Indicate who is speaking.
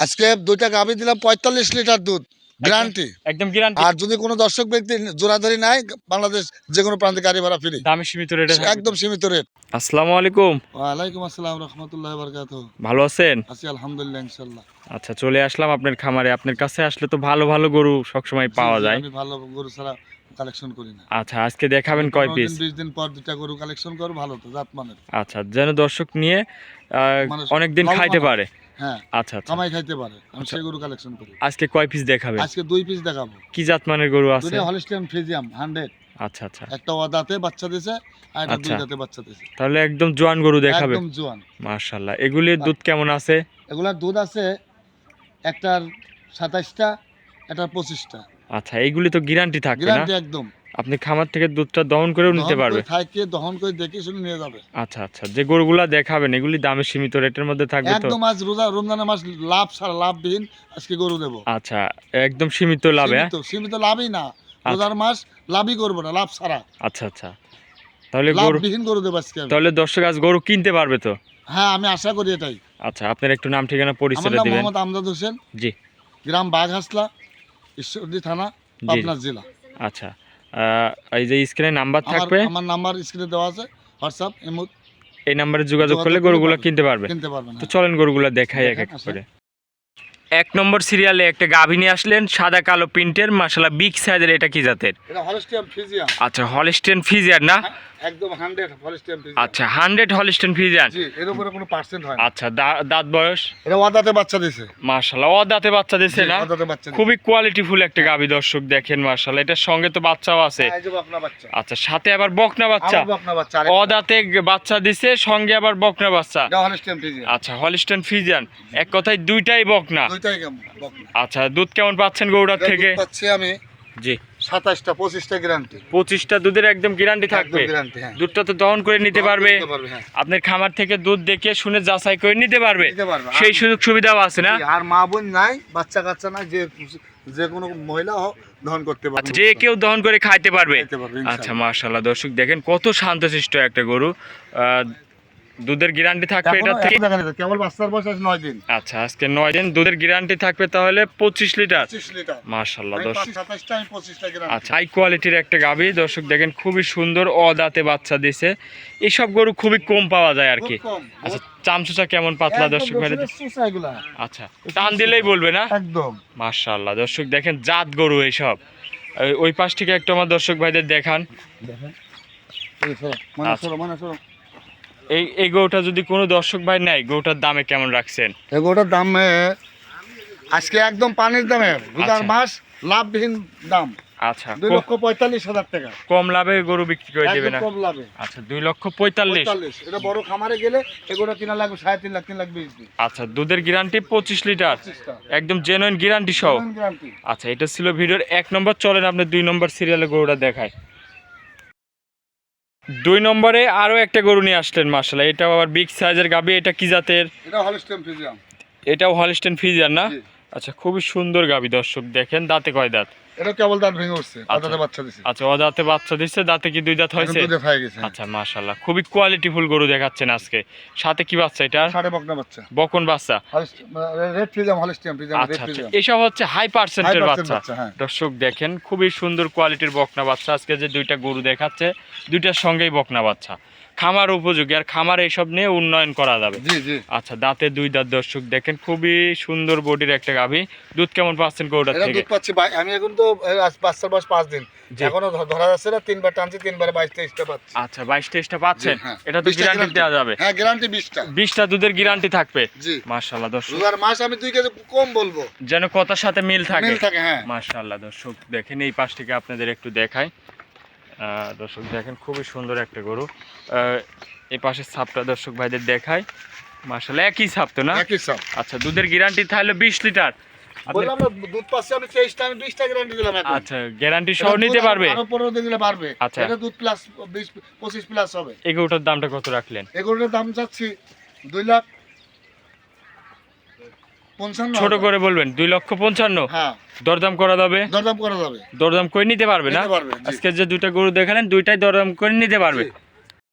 Speaker 1: আজকে দুইটা গাভী দিলাম ৪৫ লিটার দুধ গ্যারান্টি,
Speaker 2: একদম গ্যারান্টি।
Speaker 1: আর যদি কোনো দর্শক ব্যক্তি জোড়াধরি নাই, বাংলাদেশ যে কোনো প্রান্তে গাড়ি ভাড়া ফ্রি,
Speaker 2: দামে সীমিত রেটে থাকবে।
Speaker 1: একদম সীমিত রেট।
Speaker 2: আসসালামু আলাইকুম।
Speaker 1: ওয়ালাইকুম আসসালাম রাহমাতুল্লাহি ওয়া বারাকাতুহু।
Speaker 2: ভালো আছেন?
Speaker 1: আছি আলহামদুলিল্লাহ ইনশাআল্লাহ।
Speaker 2: আচ্ছা, চলে আসলাম আপনার খামারে। আপনার কাছে আসলে তো ভালো ভালো গরু সবসময় পাওয়া যায়।
Speaker 1: আমি ভালো গরু ছাড়া কালেকশন করি না।
Speaker 2: আচ্ছা, আজকে দেখাবেন কয় পিস?
Speaker 1: ২০ দিন পর দুইটা গরু কালেকশন করব, ভালো তো জাত মানের।
Speaker 2: আচ্ছা, যেন দর্শক নিয়ে অনেক দিন খাইতে পারে।
Speaker 1: হ্যাঁ,
Speaker 2: আচ্ছা আচ্ছা,
Speaker 1: কামাই খাইতে পারে, আমি সেই গরু কালেকশন করি।
Speaker 2: আজকে কয় পিস দেখাবেন?
Speaker 1: আজকে 2 পিস দেখাবো।
Speaker 2: কি জাত মানের গরু আছে?
Speaker 1: দুটো হলিস্টিয়ান ফ্রিজিয়াম 100।
Speaker 2: আচ্ছা আচ্ছা,
Speaker 1: একটা ওয়াদাতে বাচ্চা দিয়েছে আর একটা
Speaker 2: আচ্ছা।
Speaker 1: দুই দাঁতে বাচ্চা দিয়েছে।
Speaker 2: তাহলে একদম জোয়ান গরু দেখাবে।
Speaker 1: একদম জোয়ান।
Speaker 2: মাশাআল্লাহ। এগুলির দুধ কেমন আছে?
Speaker 1: এগুলার দুধ আছে একটার ২৭টা, একটার 25টা।
Speaker 2: আচ্ছা, এইগুলি তো গ্যারান্টি থাকবে না?
Speaker 1: গ্যারান্টি একদম।
Speaker 2: আপনি খামার থেকে দুধটা দহন করেও নিতে পারবে?
Speaker 1: থাকে দহন করে দেখে শুনে নিয়ে যাবে।
Speaker 2: আচ্ছা আচ্ছা, যে গরুগুলা দেখাবেন এগুলি দামে সীমিত রেটের মধ্যে থাকবে তো?
Speaker 1: একদম। আজ রমজানের মাস, লাভ ছাড়া, লাভবিহীন আজকে গরু দেব।
Speaker 2: আচ্ছা, একদম সীমিত লাভে?
Speaker 1: সীমিত লাভই না, রোজার মাস লাভই করবো না, লাভ ছাড়া।
Speaker 2: আচ্ছা আচ্ছা, তাহলে গরু
Speaker 1: লাভবিহীন গরু দেব আজকে আমি।
Speaker 2: তাহলে দর্শক আজ গরু কিনতে পারবে তো?
Speaker 1: হ্যাঁ, আমি আশা করি এটাই।
Speaker 2: আচ্ছা, আপনার একটু নাম ঠিকানা
Speaker 1: আমার
Speaker 2: পরিচয়
Speaker 1: নাম
Speaker 2: দিবেন।
Speaker 1: মোহাম্মদ আমজাদ হোসেন,
Speaker 2: জি
Speaker 1: গ্রাম বাঘহাসলা, ঈশ্বরদী থানা,
Speaker 2: জি।
Speaker 1: পাবনা জেলা।
Speaker 2: আচ্ছা, এই যে স্ক্রিনে নাম্বার থাকবে,
Speaker 1: আমার নাম্বার স্ক্রিনে দেওয়া আছে, হোয়াটসঅ্যাপ ইমো,
Speaker 2: এই নাম্বারে যোগাযোগ করলে গরুগুলো কিনতে পারবে।
Speaker 1: কিনতে পারবেন।
Speaker 2: তো চলেন গরুগুলো দেখাই এক এক করে। এক নম্বর সিরিয়ালে একটা গাভী নিয়ে আসলেন, সাদা কালো প্রিন্টের, মাশাআল্লাহ বিগ সাইজের। এটা কি জাতের?
Speaker 1: এটা হলিস্টিয়ান ফ্রিজিয়ান।
Speaker 2: আচ্ছা, হলিস্টিয়ান ফ্রিজিয়ান না?
Speaker 1: একদম 100 হলিস্টিয়ান ফ্রিজিয়ান।
Speaker 2: আচ্ছা, 100 হলিস্টিয়ান ফ্রিজিয়ান।
Speaker 1: জি, এর উপরে কোনো পার্সেন্ট হয় না।
Speaker 2: আচ্ছা, দাঁত বয়স?
Speaker 1: এটা ওয়াদাতে বাচ্চা দিয়েছে।
Speaker 2: মাশাআল্লাহ, ও দাঁতে বাচ্চা দিছে না?
Speaker 1: ওয়াদাতে বাচ্চা দিয়েছে।
Speaker 2: খুবই কোয়ালিটিফুল একটা গাভী দর্শক দেখেন, মাশাআল্লাহ। এটার সঙ্গে তো বাচ্চাও আছে।
Speaker 1: এই যে বকনা বাচ্চা।
Speaker 2: আচ্ছা, সাথে আবার বকনা বাচ্চা।
Speaker 1: আবার বকনা বাচ্চা।
Speaker 2: ও দাঁতে বাচ্চা দিছে, সঙ্গে আবার বকনা বাচ্চা।
Speaker 1: এটা হলিস্টিয়ান ফ্রিজিয়ান।
Speaker 2: আচ্ছা, হলিস্টিয়ান ফ্রিজিয়ান। এক কথায় দুইটাই বকনা।
Speaker 1: দুইটাই বকনা।
Speaker 2: আচ্ছা, দুধ কেমন পাচ্ছেন গরুটার থেকে?
Speaker 1: পাচ্ছি আমি
Speaker 2: জি
Speaker 1: 27টা 25টা গ্যারান্টি।
Speaker 2: 25টা দুধের একদম গ্যারান্টি থাকবে।
Speaker 1: একদম গ্যারান্টি, হ্যাঁ।
Speaker 2: দুধটা তো দহন করে নিতে পারবে,
Speaker 1: হ্যাঁ।
Speaker 2: আপনার খামার থেকে দুধ দেখে শুনে যাচাই করে নিতে পারবে,
Speaker 1: নিতে পারবে।
Speaker 2: সেই সুযোগ সুবিধাও আছে না?
Speaker 1: আর মা বোন নাই, বাচ্চা কাচ্চা নাই, যে কোনো মহিলা হোক দহন করতে পারবে।
Speaker 2: আচ্ছা, যে কেউ দহন করে খাইতে পারবে।
Speaker 1: খাইতে পারবে, ইনশাআল্লাহ।
Speaker 2: আচ্ছা, মাশাআল্লাহ দর্শক দেখেন কত শান্তশিষ্ট একটা গরু। দুধের গ্যারান্টি থাকবে এটা থেকে।
Speaker 1: কেবল বাচ্চার বয়স আছে 9 দিন।
Speaker 2: আচ্ছা, আজকে 9 দিন দুধের গ্যারান্টি থাকবে, তাহলে 25 লিটার।
Speaker 1: 25 লিটার।
Speaker 2: মাশাআল্লাহ দর্শক।
Speaker 1: 27টা আমি 25টা গ্যারান্টি।
Speaker 2: আচ্ছা, হাই কোয়ালিটির একটা গাভী দর্শক দেখেন, খুবই সুন্দর, অদাঁতে বাচ্চা দিছে। এইসব গরু খুবই কম পাওয়া যায় আর কি। আচ্ছা, চামচুচা কেমন পাতলা দর্শক ভাইরা? আচ্ছা, টান দিলেই বলবে না?
Speaker 1: একদম।
Speaker 2: মাশাআল্লাহ দর্শক দেখেন, জাত গরু এইসব। ওই পাশ থেকে একটু আমার দর্শক ভাইদের দেখান।
Speaker 1: দেখেন এই সরো, মানে সরো।
Speaker 2: এই গরুটা যদি কোনো দর্শক ভাই নেয়, গরুটার দামে কেমন রাখছেন?
Speaker 1: এই গরুটার দাম আজকে একদম পানির দামে, রোজার মাস, লাভবিহীন দাম।
Speaker 2: আচ্ছা,
Speaker 1: 2,45,000 টাকা।
Speaker 2: কম লাভে গরু বিক্রি করে দেবে না?
Speaker 1: একদম কম লাভে।
Speaker 2: আচ্ছা, 2,45,000।
Speaker 1: এটা বড় খামারে গেলে এগুলো কিনা লাগবে 3.5 লাখ, 3 লাখ 20 দিন।
Speaker 2: আচ্ছা, দুধের গ্যারান্টি 25 লিটার,
Speaker 1: 25টা।
Speaker 2: একদম জেনুইন গ্যারান্টি সহ।
Speaker 1: গ্যারান্টি।
Speaker 2: আচ্ছা, এটা ছিল ভিডিওর 1 নম্বর। চলেন আপনি 2 নম্বর সিরিয়ালে গরুটা দেখায়। 2 নম্বরে আরো একটা গরু নিয়ে আসলেন, মাশাআল্লাহ। এটাও আবার বিগ সাইজের গাভী। এটা কি জাতের?
Speaker 1: এটা হলিস্টিয়ান ফ্রিজিয়ান।
Speaker 2: এটাও হলিস্টিয়ান ফ্রিজিয়ান না?
Speaker 1: জি।
Speaker 2: আচ্ছা, খুবই সুন্দর গাভী দর্শক দেখেন। দাঁতে কয় দাঁত?
Speaker 1: এটা কেবল দাঁত ভেঙে উঠছে, দাঁতে বাচ্চা দিছে।
Speaker 2: আচ্ছা, ও দাঁতে বাচ্চা দিচ্ছে। দাঁতে কি 2 দাঁত হয়েছে?
Speaker 1: দুধে হয়ে গেছে।
Speaker 2: আচ্ছা, মাশাআল্লাহ, খুবই কোয়ালিটিফুল গরু দেখাচ্ছেন আজকে। সাথে কি বাচ্চা এটা?
Speaker 1: সাড়ে বকনা বাচ্চা।
Speaker 2: বকন বাচ্চা।
Speaker 1: রেড ফ্রিজিয়াম, হলিস্টিয়ান ফ্রিজিয়াম, রেড
Speaker 2: আচ্ছা আচ্ছা,
Speaker 1: ফ্রিজিয়াম।
Speaker 2: এসব হচ্ছে হাই পার্সেন্টের বাচ্চা।
Speaker 1: হ্যাঁ।
Speaker 2: দর্শক দেখেন, খুবই সুন্দর কোয়ালিটির বকনা বাচ্চা। আজকে যে 2টা গরু দেখাচ্ছে, 2টার সঙ্গেই বকনা বাচ্চা, খামার উপযোগী, আর খামারে এসব নিয়ে উন্নয়ন করা যাবে।
Speaker 1: জি জি।
Speaker 2: আচ্ছা, দাঁতে 2 দাঁত দর্শক দেখেন, খুবই সুন্দর বডির একটা গাভী। দুধ কেমন পাচ্ছেন গরুটার
Speaker 1: এটা
Speaker 2: থেকে?
Speaker 1: দুধ পাচ্ছি আমি এখন তো বাচ্চার বয়স 5 দিন, এখনো ধরা যাচ্ছে না। 3বার টানছি, 3বারে 22-23টা পাচ্ছি।
Speaker 2: আচ্ছা, 22-23টা পাচ্ছেন।
Speaker 1: হ্যাঁ।
Speaker 2: এটা তো গ্যারান্টি দেওয়া যাবে?
Speaker 1: হ্যাঁ, গ্যারান্টি 20টা।
Speaker 2: 20টা দুধের গ্যারান্টি থাকবে।
Speaker 1: জি।
Speaker 2: মাশাআল্লাহ দর্শক,
Speaker 1: রোজার মাস আমি 2 কেজি কম বলবো,
Speaker 2: যেন কথার সাথে মিল থাকে।
Speaker 1: মিল থাকে, হ্যাঁ।
Speaker 2: মাশাআল্লাহ দর্শক দেখেন, এই পাশ থেকে আপনাদের একটু দেখাই। দর্শক দেখেন, খুবই সুন্দর একটা গরু। এই পাশের ছাপটা দর্শক ভাইদের দেখাই। মাশাআল্লাহ, একই ছাপ তো না?
Speaker 1: একই সব।
Speaker 2: আচ্ছা, দুধের গ্যারান্টি তাহলে 20 লিটার।
Speaker 1: বললাম না, দুধ পাচ্ছি আমি 23টা, আমি 20টা গ্যারান্টি দিলাম এখন।
Speaker 2: আচ্ছা, গ্যারান্টি সহ নিতে পারবে?
Speaker 1: আরো 15 দিন দিলে পারবে।
Speaker 2: আচ্ছা।
Speaker 1: এটা দুধ প্লাস 20-25 প্লাস হবে।
Speaker 2: এই গরুটার দামটা কত রাখলেন?
Speaker 1: এগুলোর দাম চাচ্ছি 2,55,000।
Speaker 2: ছোট করে বলবেন। 2,55,000।
Speaker 1: হ্যাঁ,
Speaker 2: দরদাম করা যাবে?
Speaker 1: দরদাম করা যাবে।
Speaker 2: দরদাম করে নিতে পারবে না?
Speaker 1: নিতে পারবে, জি।
Speaker 2: আজকে যে 2টা গরু দেখালেন, 2টাই দরদাম করে নিতে পারবে।
Speaker 1: জি।